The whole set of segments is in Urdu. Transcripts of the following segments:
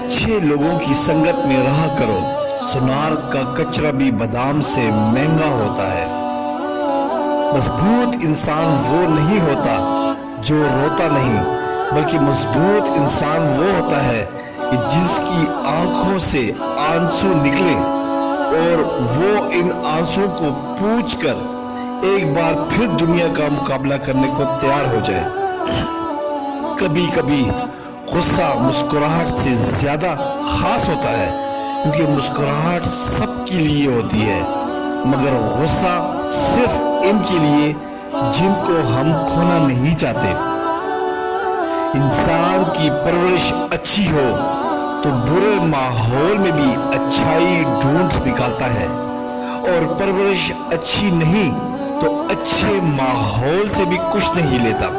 اچھے لوگوں کی سنگت میں رہا کرو، سنار کا کچرا بھی بادام سے مہنگا ہوتا ہے۔ مضبوط انسان وہ نہیں ہوتا جو روتا نہیں، بلکہ مضبوط انسان وہ ہوتا ہے کہ جس کی آنکھوں سے آنسو نکلے اور وہ ان آنسو کو پوچھ کر ایک بار پھر دنیا کا مقابلہ کرنے کو تیار ہو جائے۔ کبھی کبھی غصہ مسکراہٹ سے زیادہ خاص ہوتا ہے، کیونکہ مسکراہٹ سب کے لیے ہوتی ہے، مگر غصہ صرف ان کے لیے جن کو ہم کھونا نہیں چاہتے۔ انسان کی پرورش اچھی ہو تو برے ماحول میں بھی اچھائی ڈھونڈ نکالتا ہے، اور پرورش اچھی نہیں تو اچھے ماحول سے بھی کچھ نہیں لیتا۔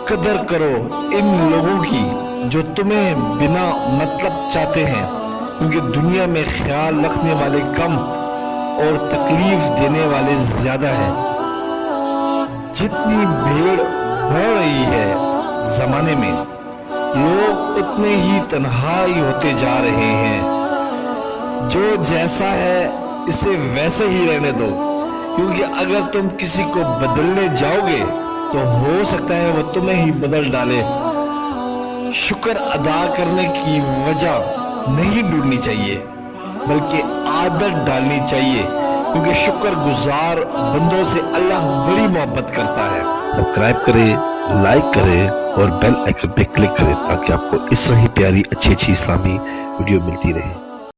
قدر کرو ان لوگوں کی جو تمہیں بنا مطلب چاہتے ہیں، کیونکہ دنیا میں خیال رکھنے والے کم اور تکلیف دینے والے زیادہ ہیں۔ جتنی بھیڑ بڑھ رہی ہے زمانے میں، لوگ اتنے ہی تنہائی ہوتے جا رہے ہیں۔ جو جیسا ہے اسے ویسے ہی رہنے دو، کیونکہ اگر تم کسی کو بدلنے جاؤ گے تو ہو سکتا ہے وہ تمہیں ہی بدل ڈالے۔ شکر ادا کرنے کی وجہ نہیں ڈھونڈنی چاہیے، بلکہ عادت ڈالنی چاہیے، کیونکہ شکر گزار بندوں سے اللہ بڑی محبت کرتا ہے۔ سبسکرائب کریں، لائک کریں اور بیل آئیکن پہ کلک کریں تاکہ آپ کو اس طرح ہی پیاری اچھی اسلامی ویڈیو ملتی رہے۔